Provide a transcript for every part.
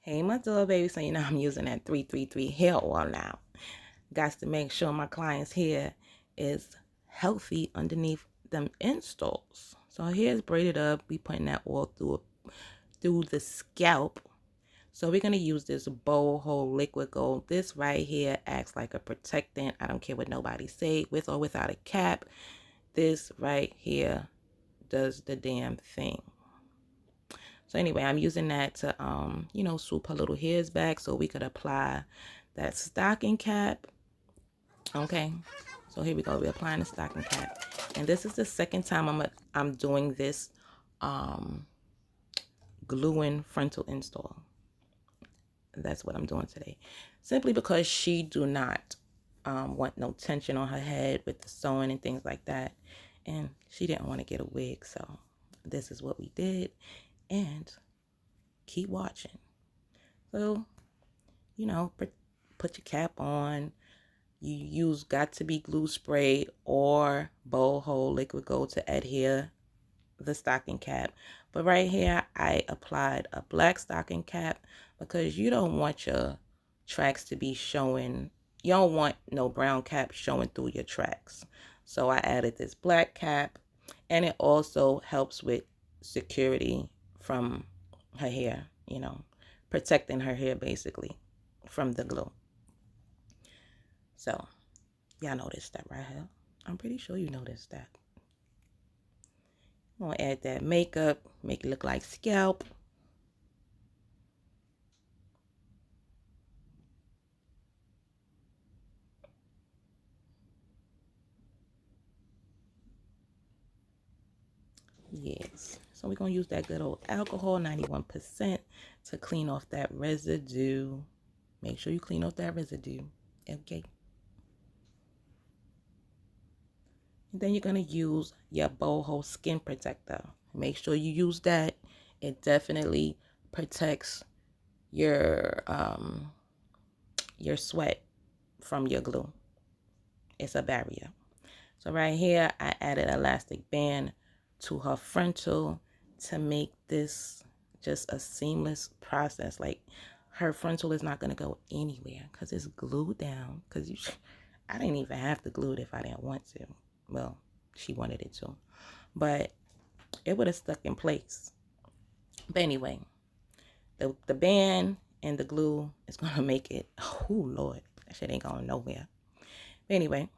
Hey, my little baby, so you know I'm using that 333 hair oil now. Got to make sure my client's hair is healthy underneath them installs. So hair's braided up. We putting that oil through the scalp. So we're gonna use this boho liquid gold. This right here acts like a protectant. I don't care what nobody say, with or without a cap. This right here does the damn thing. So anyway, I'm using that to, swoop her little hairs back so we could apply that stocking cap. Okay, so here we go. We're applying the stocking cap. And this is the second time I'm doing this gluing frontal install. That's what I'm doing today. Simply because she do not want no tension on her head with the sewing and things like that. And she didn't want to get a wig. So this is what we did. And keep watching. So, put your cap on. You use got to be glue spray or boho liquid gold to adhere the stocking cap. But right here, I applied a black stocking cap because you don't want your tracks to be showing. You don't want no brown cap showing through your tracks. So I added this black cap, and it also helps with security from her hair, protecting her hair basically from the glue. So y'all know this step right here. I'm pretty sure you know this step. I'm gonna add that makeup, make it look like scalp. Yes. So we're gonna use that good old alcohol, 91%, to clean off that residue. Make sure you clean off that residue. Okay. And then you're gonna use your boho skin protector. Make sure you use that. It definitely protects your sweat from your glue. It's a barrier. So right here, I added elastic band to her frontal to make this just a seamless process. Like her frontal is not gonna go anywhere because it's glued down. Because I didn't even have to glue it if I didn't want to. Well, she wanted it to, but it would have stuck in place. But anyway, the band and the glue is gonna make it. Oh Lord, that shit ain't going nowhere. But anyway,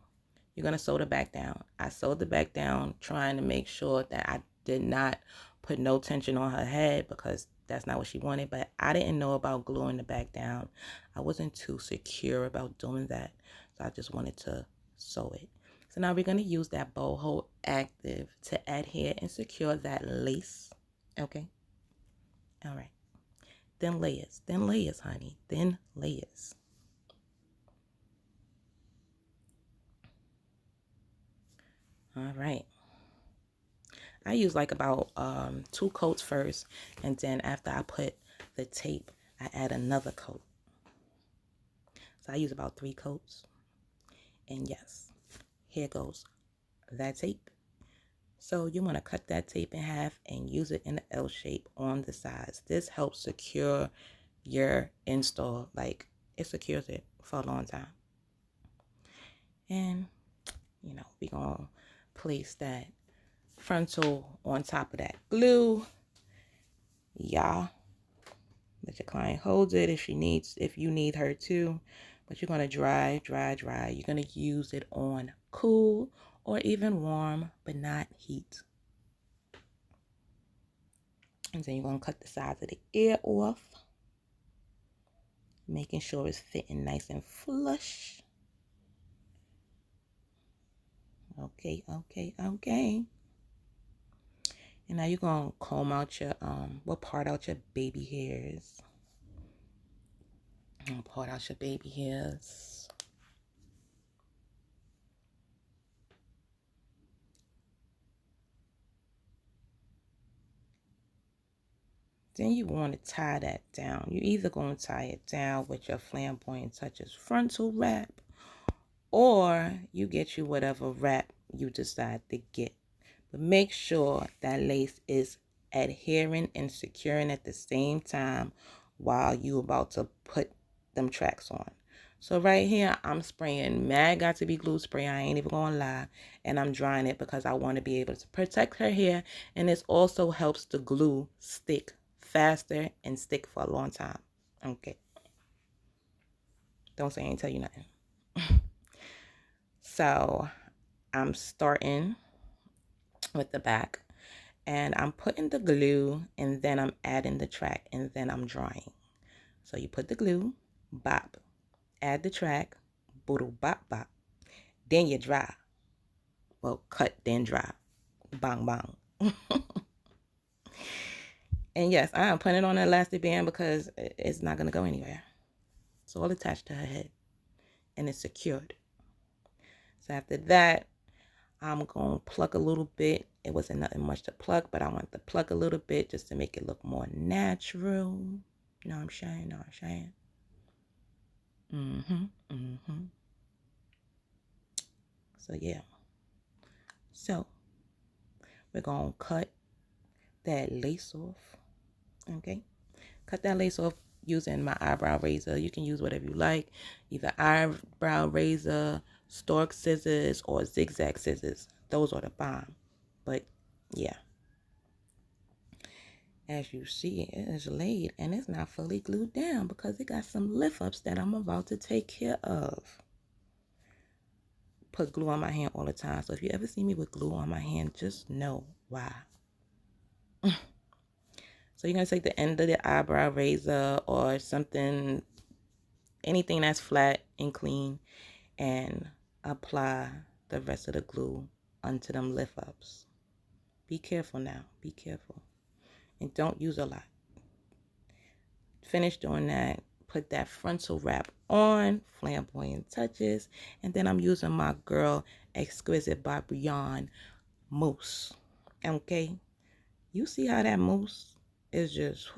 you're gonna sew the back down. I sewed the back down, trying to make sure that I did not put no tension on her head because that's not what she wanted. But I didn't know about gluing the back down. I wasn't too secure about doing that, so I just wanted to sew it. So now we're gonna use that boho active to adhere and secure that lace. Okay. All right. Thin layers, honey. Thin layers. All right. I use like about 2 coats first, and then after I put the tape, I add another coat. So I use about 3 coats. And yes, here goes that tape. So you want to cut that tape in half and use it in an L shape on the sides. This helps secure your install. Like, it secures it for a long time. And, we're going to place that frontal on top of that glue. Yeah. Let your client hold it if you need her to. But you're going to dry. You're going to use it on cool or even warm, but not heat. And then you're going to cut the sides of the ear off, making sure it's fitting nice and flush. Okay. And now you're going to comb out your, part out your baby hairs. Part out your baby hairs. Then you want to tie that down. You're either going to tie it down with your flamboyant touches frontal wrap, or you get you whatever wrap you decide to get. But make sure that lace is adhering and securing at the same time while you about to put them tracks on. So right here, I'm spraying Mad Got to Be glue spray. I ain't even gonna lie. And I'm drying it because I want to be able to protect her hair. And this also helps the glue stick faster and stick for a long time. Okay. Don't say I ain't tell you nothing. So I'm starting with the back. And I'm putting the glue. And then I'm adding the track. And then I'm drying. So you put the glue. Bop. Add the track. Boodle bop bop. Then you dry. Well, cut, then dry. Bang, bang. And yes, I am putting it on an elastic band because it's not going to go anywhere. It's all attached to her head. And it's secured. So after that, I'm going to pluck a little bit. It wasn't nothing much to pluck, but I want to pluck a little bit just to make it look more natural. You know what I'm saying? Know what I'm saying? So, yeah. So, we're going to cut that lace off. Okay? Cut that lace off using my eyebrow razor. You can use whatever you like. Either eyebrow razor, stork scissors, or zigzag scissors. Those are the bomb. But, yeah. As you see, it is laid and it's not fully glued down because it got some lift ups that I'm about to take care of. Put glue on my hand all the time. So if you ever see me with glue on my hand, just know why. So you're going to take the end of the eyebrow razor or something, anything that's flat and clean, and apply the rest of the glue onto them lift ups. Be careful now. Be careful. And don't use a lot. Finish doing that. Put that frontal wrap on, flamboyant touches, and then I'm using my girl Exquisite by Brian mousse. Okay, you see how that mousse is just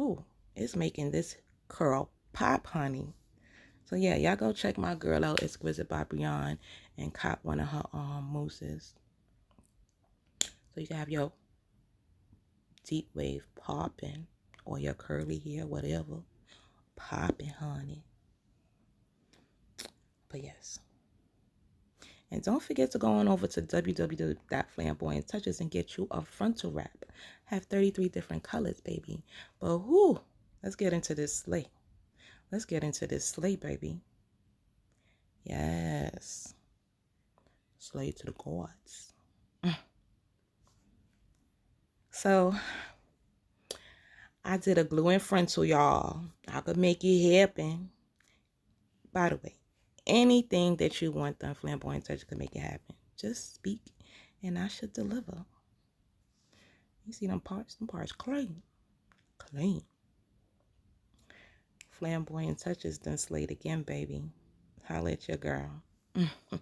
it's making this curl pop, honey. So yeah, y'all go check my girl out, Exquisite by Brian, and cop one of her mousses. So you can have your deep wave popping or your curly hair, whatever, popping, honey. But yes. And don't forget to go on over to www.flamboyanttouches and get you a frontal wrap. Have 33 different colors, baby. But let's get into this slay. Let's get into this slay, baby. Yes. Slay to the gods. So, I did a glue and frontal, y'all. I could make it happen. By the way, anything that you want done, Flamboyant Touch could make it happen. Just speak and I should deliver. You see them parts? Them parts clean. Clean. Flamboyant Touches done slayed again, baby. Holla at your girl.